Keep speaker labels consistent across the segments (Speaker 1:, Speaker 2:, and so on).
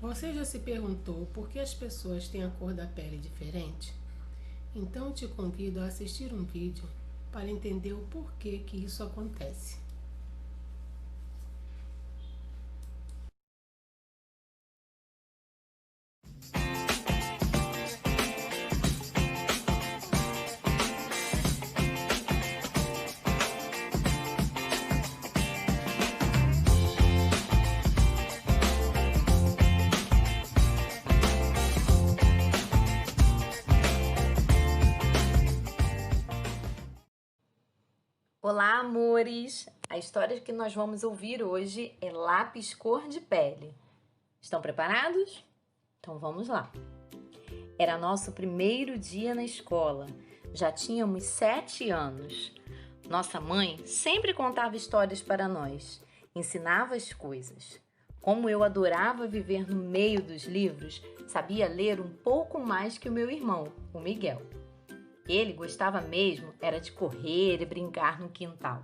Speaker 1: Você já se perguntou por que as pessoas têm a cor da pele diferente? Então te convido a assistir um vídeo para entender o porquê que isso acontece.
Speaker 2: Olá, amores! A história que nós vamos ouvir hoje é Lápis Cor de Pele. Estão preparados? Então vamos lá. Era nosso primeiro dia na escola. Já tínhamos 7 anos. Nossa mãe sempre contava histórias para nós, ensinava as coisas. Como eu adorava viver no meio dos livros, sabia ler um pouco mais que o meu irmão, o Miguel. Ele gostava mesmo era de correr e brincar no quintal.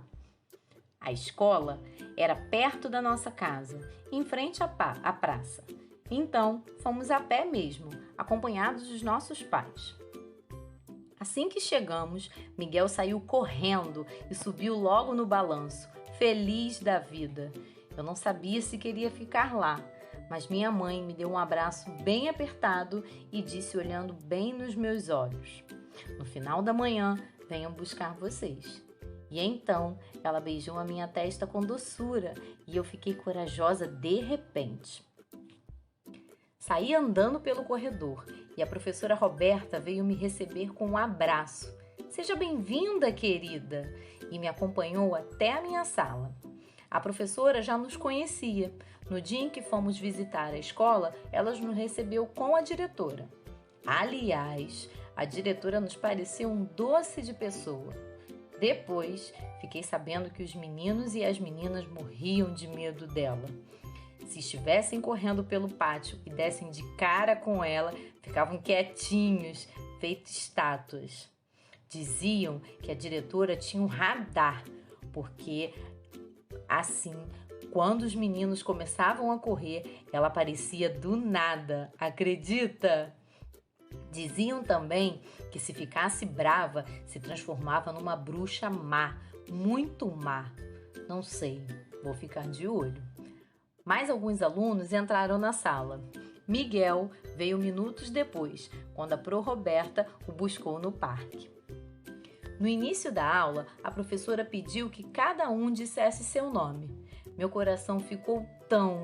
Speaker 2: A escola era perto da nossa casa, em frente à praça. Então, fomos a pé mesmo, acompanhados dos nossos pais. Assim que chegamos, Miguel saiu correndo e subiu logo no balanço, feliz da vida. Eu não sabia se queria ficar lá, mas minha mãe me deu um abraço bem apertado e disse olhando bem nos meus olhos: "No final da manhã, venham buscar vocês." E então, ela beijou a minha testa com doçura e eu fiquei corajosa de repente. Saí andando pelo corredor e a professora Roberta veio me receber com um abraço. "Seja bem-vinda, querida!" E me acompanhou até a minha sala. A professora já nos conhecia. No dia em que fomos visitar a escola, ela nos recebeu com a diretora. Aliás, a diretora nos pareceu um doce de pessoa. Depois, fiquei sabendo que os meninos e as meninas morriam de medo dela. Se estivessem correndo pelo pátio e dessem de cara com ela, ficavam quietinhos, feitos estátuas. Diziam que a diretora tinha um radar, porque assim, quando os meninos começavam a correr, ela aparecia do nada. Acredita? Diziam também que se ficasse brava, se transformava numa bruxa má, muito má. Não sei, vou ficar de olho. Mais alguns alunos entraram na sala. Miguel veio minutos depois, quando a Pro Roberta o buscou no parque. No início da aula, a professora pediu que cada um dissesse seu nome. Meu coração ficou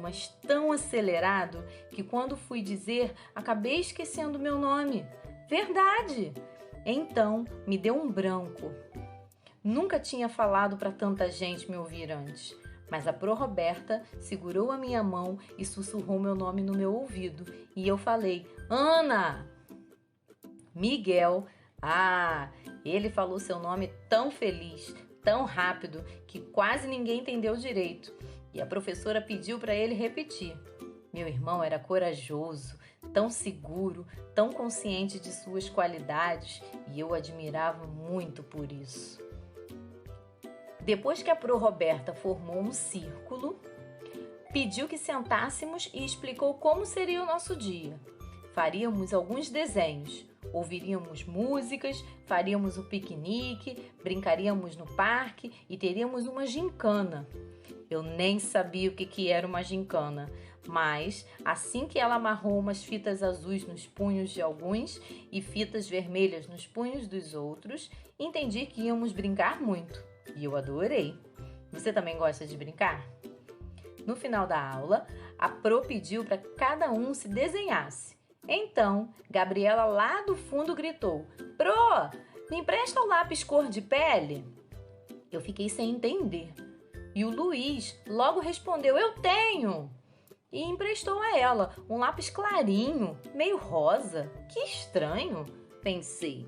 Speaker 2: mas tão acelerado que quando fui dizer, acabei esquecendo meu nome. Verdade! Então, me deu um branco. Nunca tinha falado para tanta gente me ouvir antes, mas a Pro Roberta segurou a minha mão e sussurrou meu nome no meu ouvido. E eu falei: "Ana!" Miguel, ele falou seu nome tão feliz, tão rápido, que quase ninguém entendeu direito. E a professora pediu para ele repetir. Meu irmão era corajoso, tão seguro, tão consciente de suas qualidades, e eu admirava muito por isso. Depois que a Pro Roberta formou um círculo, pediu que sentássemos e explicou como seria o nosso dia. Faríamos alguns desenhos, ouviríamos músicas, faríamos um piquenique, brincaríamos no parque e teríamos uma gincana. Eu nem sabia o que era uma gincana, mas assim que ela amarrou umas fitas azuis nos punhos de alguns e fitas vermelhas nos punhos dos outros, entendi que íamos brincar muito. E eu adorei. Você também gosta de brincar? No final da aula, a Pro pediu para cada um se desenhasse. Então, Gabriela lá do fundo gritou: "Pro, me empresta o lápis cor de pele?" Eu fiquei sem entender. E o Luiz logo respondeu: "Eu tenho!" E emprestou a ela um lápis clarinho, meio rosa. Que estranho, pensei.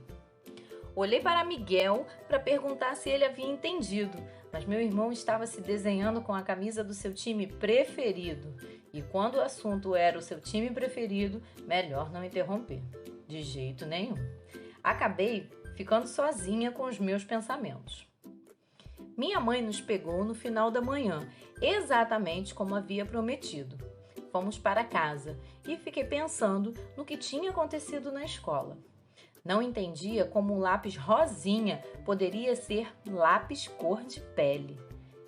Speaker 2: Olhei para Miguel para perguntar se ele havia entendido, mas meu irmão estava se desenhando com a camisa do seu time preferido. E quando o assunto era o seu time preferido, melhor não interromper. De jeito nenhum. Acabei ficando sozinha com os meus pensamentos. Minha mãe nos pegou no final da manhã, exatamente como havia prometido. fomos para casa e fiquei pensando no que tinha acontecido na escola. Não entendia como um lápis rosinha poderia ser lápis cor de pele.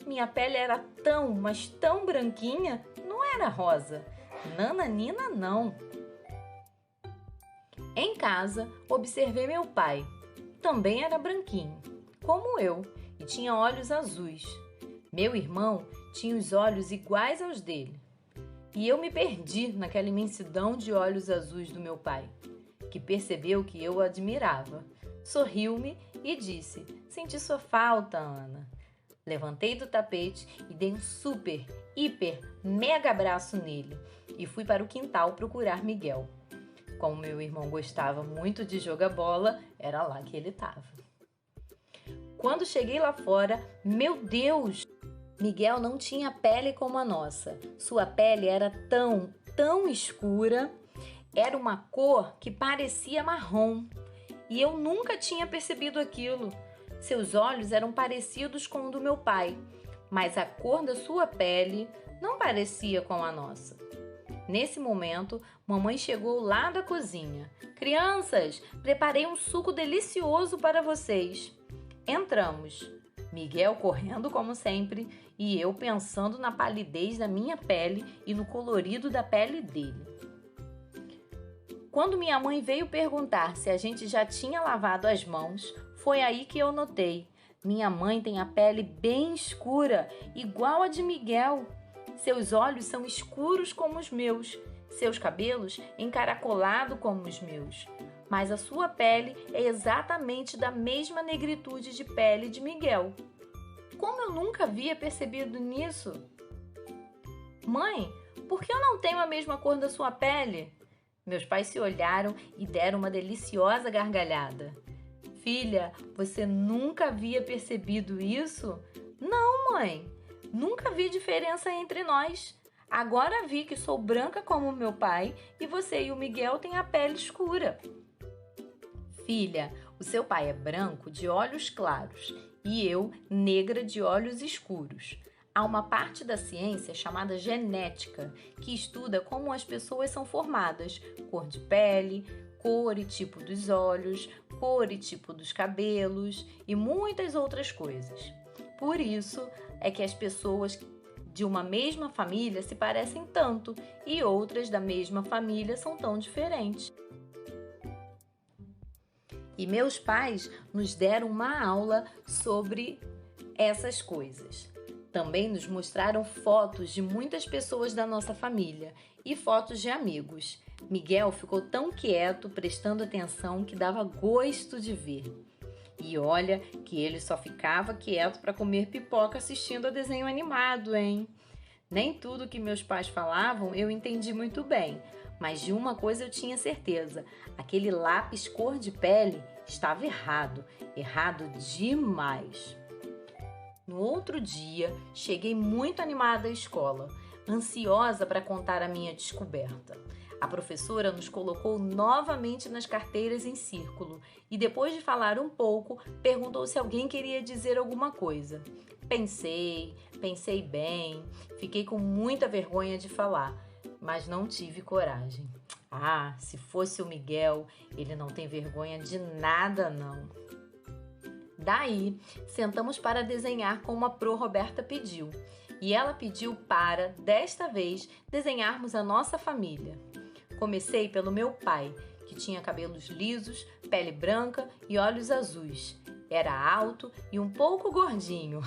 Speaker 2: Minha pele era tão, mas tão branquinha, não era rosa. Nananina, não. Em casa, observei meu pai. Também era branquinho, como eu, e tinha olhos azuis. Meu irmão tinha os olhos iguais aos dele. E eu me perdi naquela imensidão de olhos azuis do meu pai, que percebeu que eu o admirava. Sorriu-me e disse: "Senti sua falta, Ana." Levantei do tapete e dei um super, hiper, mega abraço nele e fui para o quintal procurar Miguel. Como meu irmão gostava muito de jogar bola, era lá que ele estava. Quando cheguei lá fora, meu Deus! Miguel não tinha pele como a nossa. Sua pele era tão escura, era uma cor que parecia marrom. E eu nunca tinha percebido aquilo. Seus olhos eram parecidos com o do meu pai, mas a cor da sua pele não parecia com a nossa. Nesse momento, mamãe chegou lá da cozinha. "Crianças, preparei um suco delicioso para vocês." Entramos. Miguel correndo como sempre e eu pensando na palidez da minha pele e no colorido da pele dele. Quando minha mãe veio perguntar se a gente já tinha lavado as mãos, foi aí que eu notei. Minha mãe tem a pele bem escura, igual a de Miguel. Seus olhos são escuros como os meus, seus cabelos encaracolados como os meus. Mas a sua pele é exatamente da mesma negritude de pele de Miguel. Como eu nunca havia percebido nisso? "Mãe, por que eu não tenho a mesma cor da sua pele?" Meus pais se olharam e deram uma deliciosa gargalhada. "Filha, você nunca havia percebido isso?" "Não, mãe, nunca vi diferença entre nós. Agora vi que sou branca como meu pai e você e o Miguel têm a pele escura." "Filha, o seu pai é branco de olhos claros e eu negra de olhos escuros. Há uma parte da ciência chamada genética que estuda como as pessoas são formadas, cor de pele, cor e tipo dos olhos, cor e tipo dos cabelos e muitas outras coisas. Por isso é que as pessoas de uma mesma família se parecem tanto e outras da mesma família são tão diferentes." E meus pais nos deram uma aula sobre essas coisas. Também nos mostraram fotos de muitas pessoas da nossa família e fotos de amigos. Miguel ficou tão quieto, prestando atenção, que dava gosto de ver. E olha que ele só ficava quieto para comer pipoca assistindo a desenho animado, hein? Nem tudo que meus pais falavam eu entendi muito bem, mas de uma coisa eu tinha certeza: aquele lápis cor de pele estava errado demais. No outro dia, cheguei muito animada à escola, ansiosa para contar a minha descoberta. A professora nos colocou novamente nas carteiras em círculo e, depois de falar um pouco, perguntou se alguém queria dizer alguma coisa. Pensei bem, fiquei com muita vergonha de falar, mas não tive coragem. Ah, se fosse o Miguel, ele não tem vergonha de nada, não. Daí, sentamos para desenhar como a Pro Roberta pediu. E ela pediu para, desta vez, desenharmos a nossa família. Comecei pelo meu pai, que tinha cabelos lisos, pele branca e olhos azuis. Era alto e um pouco gordinho.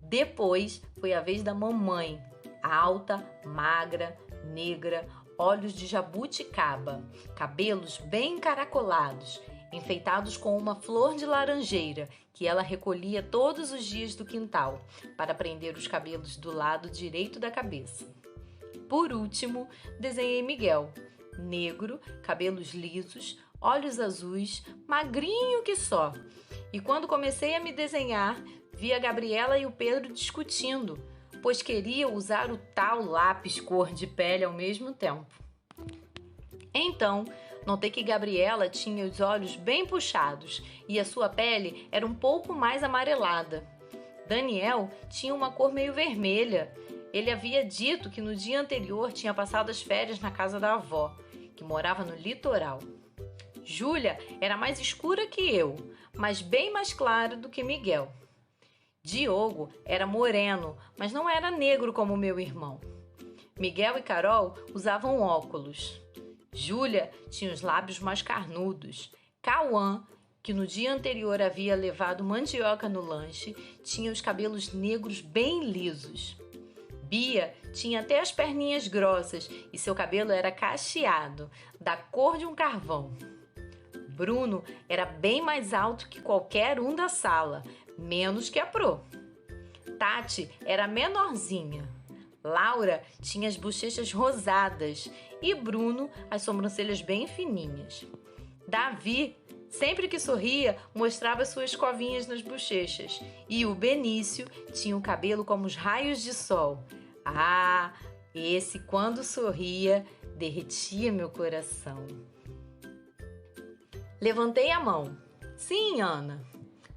Speaker 2: Depois foi a vez da mamãe, alta, magra, negra, olhos de jabuticaba, cabelos bem encaracolados, enfeitados com uma flor de laranjeira que ela recolhia todos os dias do quintal para prender os cabelos do lado direito da cabeça. Por último, desenhei Miguel, negro, cabelos lisos, olhos azuis, magrinho que só. E quando comecei a me desenhar, vi a Gabriela e o Pedro discutindo, pois queriam usar o tal lápis cor de pele ao mesmo tempo. Então, notei que Gabriela tinha os olhos bem puxados e a sua pele era um pouco mais amarelada. Daniel tinha uma cor meio vermelha Ele havia dito que no dia anterior tinha passado as férias na casa da avó, que morava no litoral. Júlia era mais escura que eu, mas bem mais clara do que Miguel. Diogo era moreno, mas não era negro como meu irmão. Miguel e Carol usavam óculos. Júlia tinha os lábios mais carnudos. Cauã, que no dia anterior havia levado mandioca no lanche, tinha os cabelos negros bem lisos. Bia tinha até as perninhas grossas e seu cabelo era cacheado, da cor de um carvão. Bruno era bem mais alto que qualquer um da sala, menos que a Pro. Tati era menorzinha. Laura tinha as bochechas rosadas e Bruno as sobrancelhas bem fininhas. Davi, sempre que sorria, mostrava suas covinhas nas bochechas. E o Benício tinha o cabelo como os raios de sol. Ah, esse quando sorria, derretia meu coração. Levantei a mão. Sim, Ana.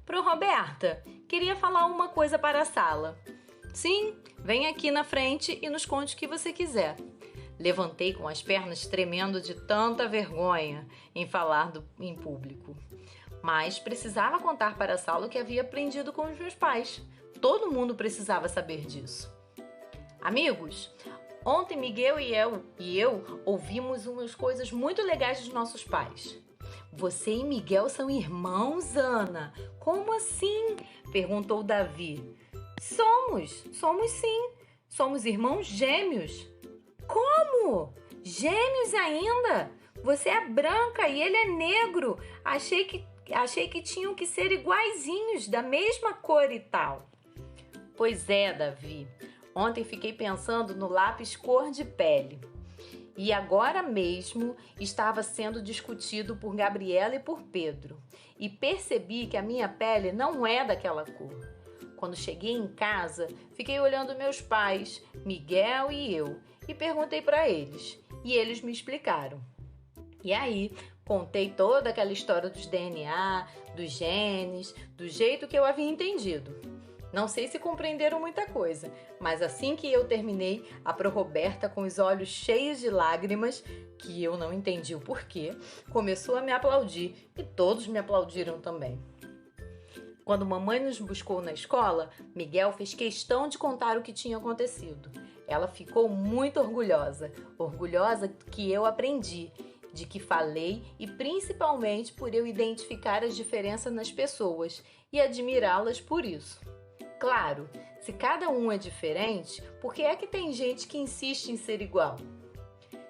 Speaker 2: Pro Roberta, queria falar uma coisa para a sala. Sim, vem aqui na frente e nos conte o que você quiser. Levantei com as pernas tremendo de tanta vergonha em falar em público. Mas precisava contar para a sala o que havia aprendido com os meus pais. Todo mundo precisava saber disso. Amigos, ontem Miguel e eu ouvimos umas coisas muito legais dos nossos pais. Você e Miguel são irmãos, Ana? Como assim? Perguntou Davi. Somos sim. Somos irmãos gêmeos. Como? Gêmeos ainda? Você é branca e ele é negro. Achei que tinham que ser iguaizinhos, da mesma cor e tal. Pois é, Davi. Ontem fiquei pensando no lápis cor de pele. E agora mesmo estava sendo discutido por Gabriela e por Pedro. E percebi que a minha pele não é daquela cor. Quando cheguei em casa, fiquei olhando meus pais, Miguel e eu, e perguntei para eles. E eles me explicaram. E aí, contei toda aquela história dos DNA, dos genes, do jeito que eu havia entendido. Não sei se compreenderam muita coisa, mas assim que eu terminei, a Pro Roberta, com os olhos cheios de lágrimas, que eu não entendi o porquê, começou a me aplaudir e todos me aplaudiram também. Quando mamãe nos buscou na escola, Miguel fez questão de contar o que tinha acontecido. Ela ficou muito orgulhosa que eu aprendi, de que falei e principalmente por eu identificar as diferenças nas pessoas e admirá-las por isso. Claro, se cada um é diferente, por que é que tem gente que insiste em ser igual?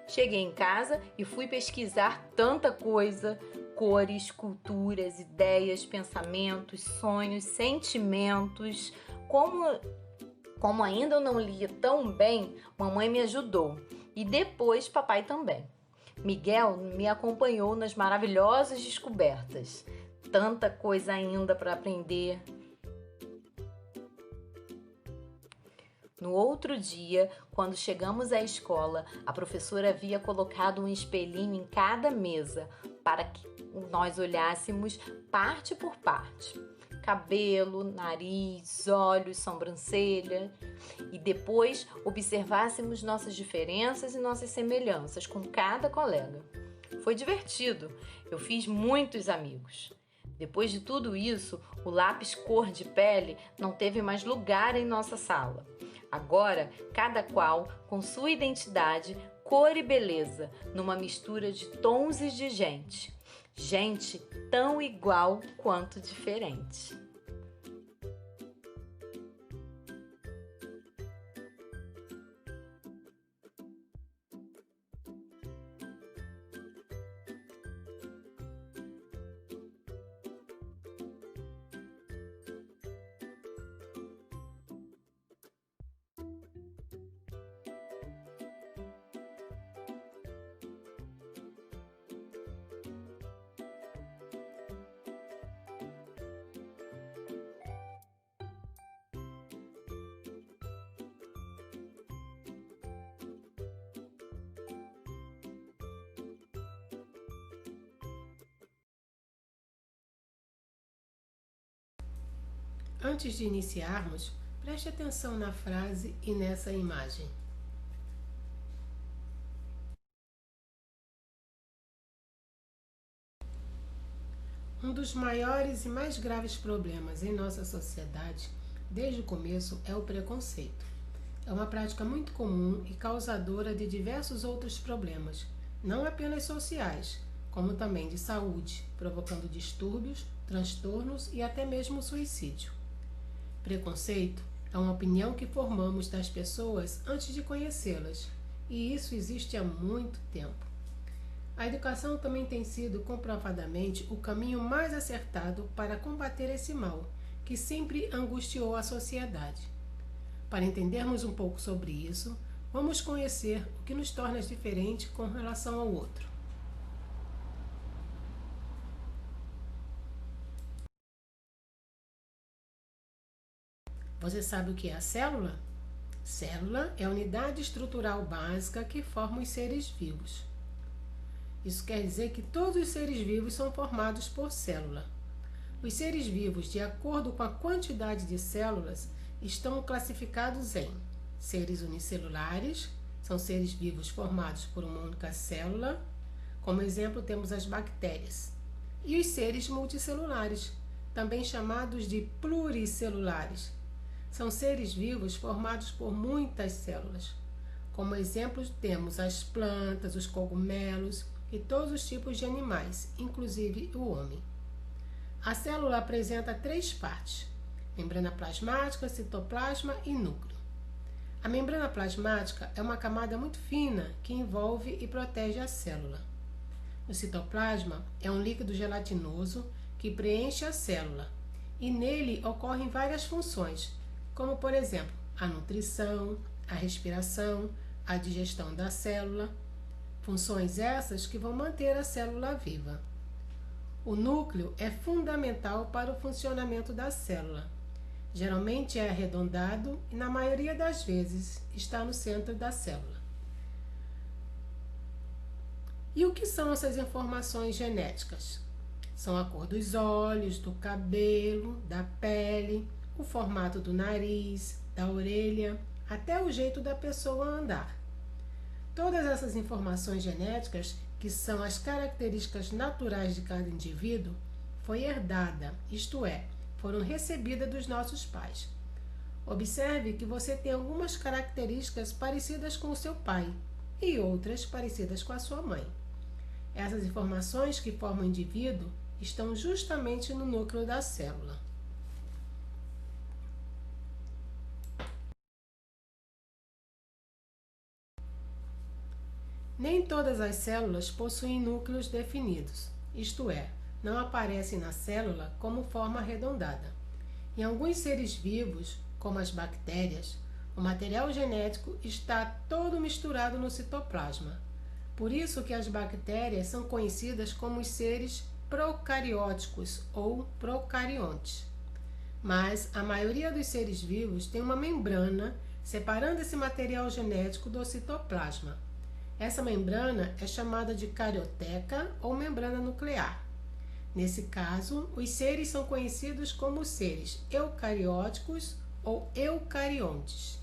Speaker 2: Cheguei em casa e fui pesquisar tanta coisa, cores, culturas, ideias, pensamentos, sonhos, sentimentos. Como ainda eu não lia tão bem, mamãe me ajudou e depois papai também. Miguel me acompanhou nas maravilhosas descobertas. Tanta coisa ainda para aprender. No outro dia, quando chegamos à escola, a professora havia colocado um espelhinho em cada mesa para que nós olhássemos parte por parte. Cabelo, nariz, olhos, sobrancelha. E depois observássemos nossas diferenças e nossas semelhanças com cada colega. Foi divertido. Eu fiz muitos amigos. Depois de tudo isso, o lápis cor de pele não teve mais lugar em nossa sala. Agora, cada qual com sua identidade, cor e beleza, numa mistura de tons e de gente. Gente tão igual quanto diferente.
Speaker 1: Antes de iniciarmos, Preste atenção na frase e nessa imagem. Um dos maiores e mais graves problemas em nossa sociedade, desde o começo, é o preconceito. É uma prática muito comum e causadora de diversos outros problemas, não apenas sociais, como também de saúde, provocando distúrbios, transtornos e até mesmo suicídio. Preconceito é uma opinião que formamos das pessoas antes de conhecê-las, e isso existe há muito tempo. A educação também tem sido comprovadamente o caminho mais acertado para combater esse mal, que sempre angustiou a sociedade. Para entendermos um pouco sobre isso, vamos conhecer o que nos torna diferente com relação ao outro. Você sabe o que é a célula? Célula é a unidade estrutural básica que forma os seres vivos. Isso quer dizer que todos os seres vivos são formados por célula. Os seres vivos, de acordo com a quantidade de células, estão classificados em seres unicelulares, são seres vivos formados por uma única célula. Como exemplo, temos as bactérias. E os seres multicelulares, também chamados de pluricelulares. São seres vivos formados por muitas células. Como exemplos, temos as plantas, os cogumelos e todos os tipos de animais, inclusive o homem. A célula apresenta 3 partes: membrana plasmática, citoplasma e núcleo. A membrana plasmática é uma camada muito fina que envolve e protege a célula. O citoplasma é um líquido gelatinoso que preenche a célula, e nele ocorrem várias funções, como por exemplo, a nutrição, a respiração, a digestão da célula, funções essas que vão manter a célula viva. O núcleo é fundamental para o funcionamento da célula. Geralmente é arredondado e, na maioria das vezes, está no centro da célula. E o que são essas informações genéticas? São a cor dos olhos, do cabelo, da pele, o formato do nariz, da orelha, até o jeito da pessoa andar. Todas essas informações genéticas, que são as características naturais de cada indivíduo, foi herdada, isto é, foram recebidas dos nossos pais. Observe que você tem algumas características parecidas com o seu pai e outras parecidas com a sua mãe. Essas informações que formam o indivíduo estão justamente no núcleo da célula. Nem todas as células possuem núcleos definidos, isto é, não aparecem na célula como forma arredondada. Em alguns seres vivos, como as bactérias, o material genético está todo misturado no citoplasma. Por isso que as bactérias são conhecidas como os seres procarióticos ou procariontes. Mas a maioria dos seres vivos tem uma membrana separando esse material genético do citoplasma. Essa membrana é chamada de carioteca ou membrana nuclear. Nesse caso, os seres são conhecidos como seres eucarióticos ou eucariontes.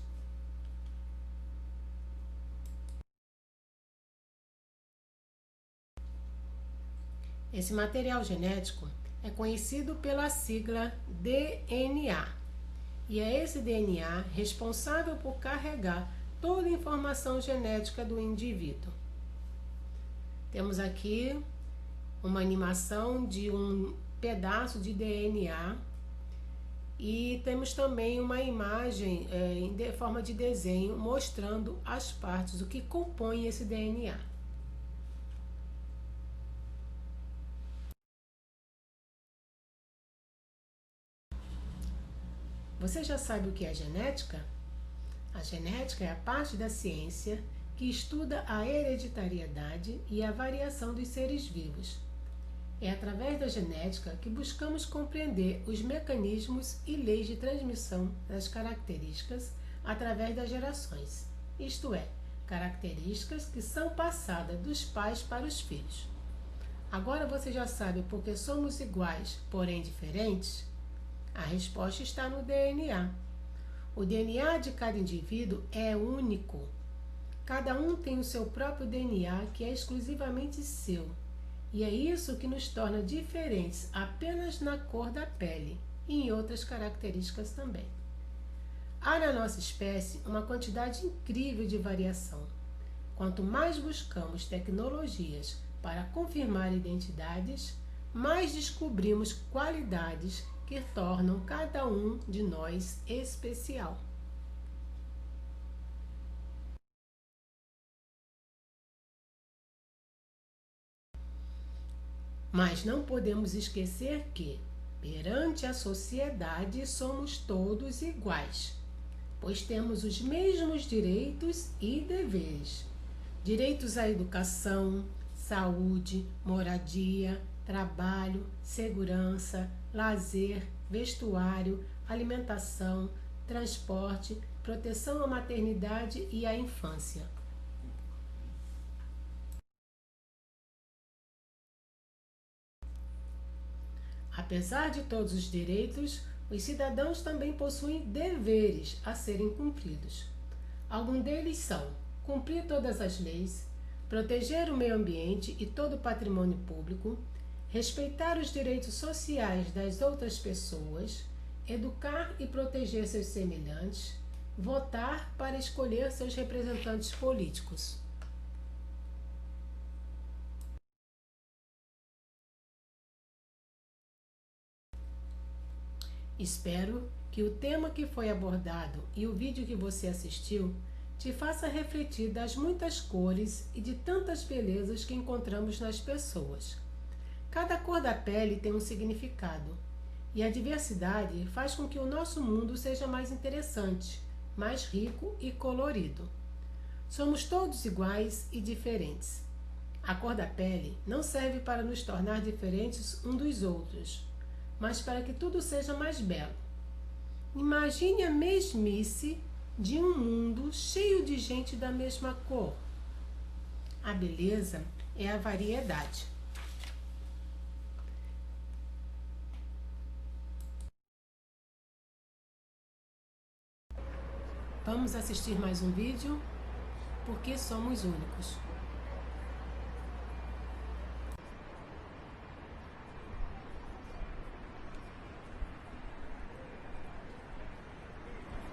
Speaker 1: Esse material genético é conhecido pela sigla DNA, e é esse DNA responsável por carregar toda a informação genética do indivíduo. Temos aqui uma animação de um pedaço de DNA e temos também uma imagem em forma de desenho mostrando as partes, o que compõe esse DNA. Você já sabe o que é genética? A genética é a parte da ciência que estuda a hereditariedade e a variação dos seres vivos. É através da genética que buscamos compreender os mecanismos e leis de transmissão das características através das gerações, isto é, características que são passadas dos pais para os filhos. Agora você já sabe por que somos iguais, porém diferentes? A resposta está no DNA. O DNA de cada indivíduo é único. Cada um tem o seu próprio DNA que é exclusivamente seu. E é isso que nos torna diferentes apenas na cor da pele e em outras características também. Há na nossa espécie uma quantidade incrível de variação. Quanto mais buscamos tecnologias para confirmar identidades, mais descobrimos qualidades que tornam cada um de nós especial. Mas não podemos esquecer que, perante a sociedade, somos todos iguais, pois temos os mesmos direitos e deveres. Direitos à educação, saúde, moradia, trabalho, segurança, lazer, vestuário, alimentação, transporte, proteção à maternidade e à infância. Apesar de todos os direitos, os cidadãos também possuem deveres a serem cumpridos. Alguns deles são cumprir todas as leis, proteger o meio ambiente e todo o patrimônio público, respeitar os direitos sociais das outras pessoas, educar e proteger seus semelhantes, votar para escolher seus representantes políticos. Espero que o tema que foi abordado e o vídeo que você assistiu te faça refletir das muitas cores e de tantas belezas que encontramos nas pessoas. Cada cor da pele tem um significado, e a diversidade faz com que o nosso mundo seja mais interessante, mais rico e colorido. Somos todos iguais e diferentes. A cor da pele não serve para nos tornar diferentes um dos outros, mas para que tudo seja mais belo. Imagine a mesmice de um mundo cheio de gente da mesma cor. A beleza é a variedade. Vamos assistir mais um vídeo, porque somos únicos.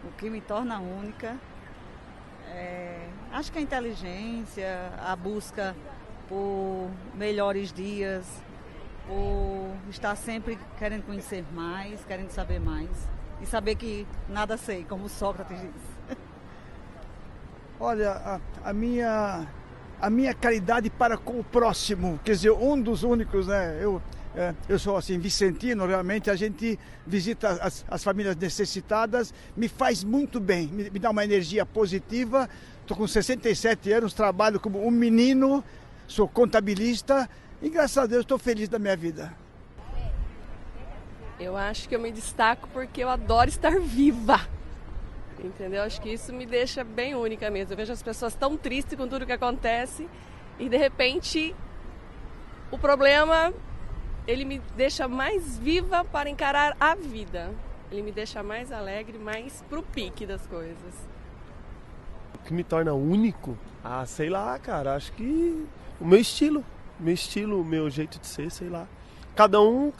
Speaker 3: O que me torna única acho que a inteligência, a busca por melhores dias, por estar sempre querendo conhecer mais, querendo saber mais e saber que nada sei, como Sócrates diz.
Speaker 4: Olha, a minha caridade para com o próximo, quer dizer, um dos únicos, né? Eu sou assim, vicentino, realmente a gente visita as famílias necessitadas, me faz muito bem, me dá uma energia positiva. Estou com 67 anos, trabalho como um menino, sou contabilista e graças a Deus estou feliz da minha vida.
Speaker 5: Eu acho que eu me destaco porque eu adoro estar viva, entendeu? Acho que isso me deixa bem única mesmo. Eu vejo as pessoas tão tristes com tudo que acontece e de repente o problema... ele me deixa mais viva para encarar a vida. Ele me deixa mais alegre, mais pro pique das coisas.
Speaker 6: O que me torna único? Ah, sei lá, cara. Acho que o meu estilo, o meu jeito de ser, sei lá. Cada um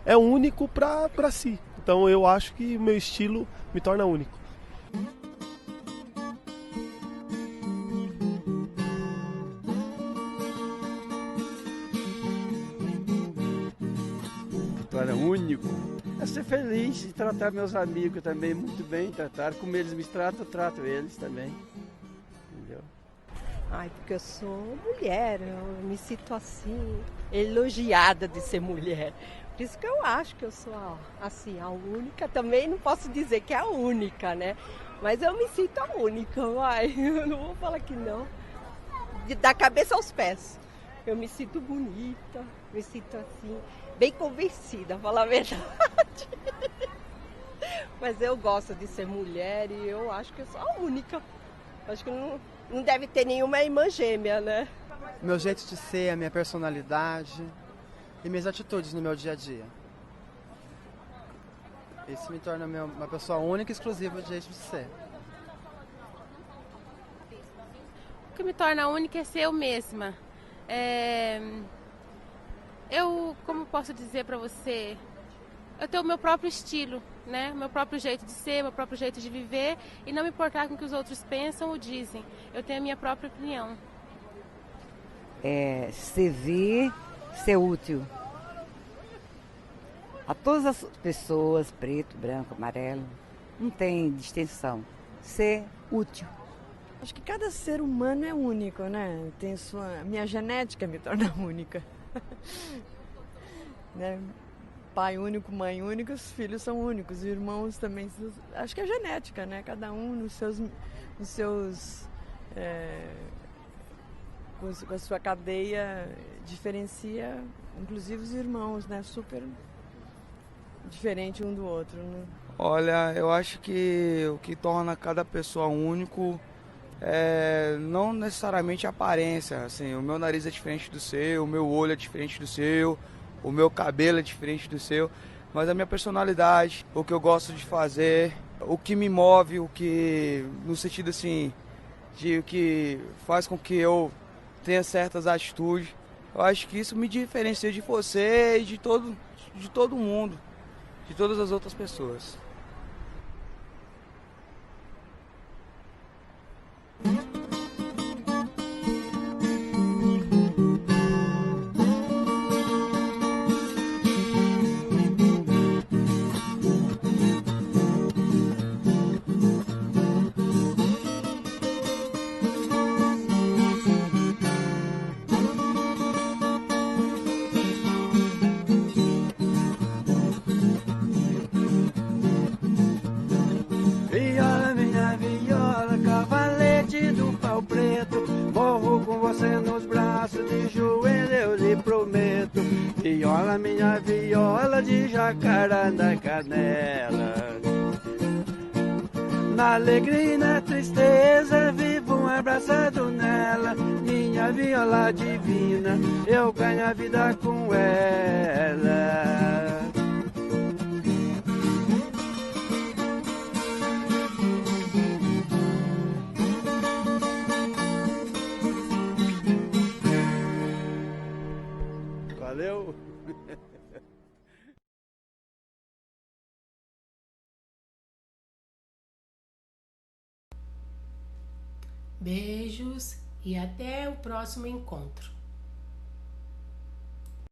Speaker 6: é único pra si. Então eu acho que o meu estilo me torna único.
Speaker 7: Era único, é ser feliz e tratar meus amigos também muito bem, tratar como eles me tratam, eu trato eles também, entendeu?
Speaker 8: Ai, porque eu sou mulher, eu me sinto assim, elogiada de ser mulher. Por isso que eu acho que eu sou assim, a única, também não posso dizer que é a única, né? Mas eu me sinto a única, vai, eu não vou falar que não. Da cabeça aos pés, eu me sinto bonita, me sinto assim... bem convencida, pra falar a verdade. Mas eu gosto de ser mulher e eu acho que eu sou a única. Acho que não deve ter nenhuma irmã gêmea, né?
Speaker 9: Meu jeito de ser, a minha personalidade e minhas atitudes no meu dia a dia. Isso me torna uma pessoa única e exclusiva de jeito de ser.
Speaker 10: O que me torna única é ser eu mesma. Como posso dizer pra você, eu tenho o meu próprio estilo, né? Meu próprio jeito de ser, meu próprio jeito de viver e não me importar com o que os outros pensam ou dizem. Eu tenho a minha própria opinião.
Speaker 11: Servir, ser útil. A todas as pessoas, preto, branco, amarelo, não tem distinção. Ser útil.
Speaker 12: Acho que cada ser humano é único, né? Minha genética me torna única. Né? Pai único, mãe única, os filhos são únicos, os irmãos também. Acho que é genética, né? Cada um com a sua cadeia diferencia, inclusive os irmãos, né? Super diferente um do outro, né?
Speaker 13: Olha, eu acho que o que torna cada pessoa único não necessariamente a aparência. Assim, o meu nariz é diferente do seu, o meu olho é diferente do seu, o meu cabelo é diferente do seu, mas a minha personalidade, o que eu gosto de fazer, o que me move, no sentido assim, de o que faz com que eu tenha certas atitudes, eu acho que isso me diferencia de você e de todo mundo, de todas as outras pessoas.
Speaker 7: Viola, minha viola, cavalete do pau preto, morro com você nos braços, de joelho eu lhe prometo. Viola, minha viola de jacaranda canela, na alegria e na tristeza vivo abraçado nela. Minha viola divina, eu ganho a vida com ela. Valeu!
Speaker 1: Beijos e até o próximo encontro.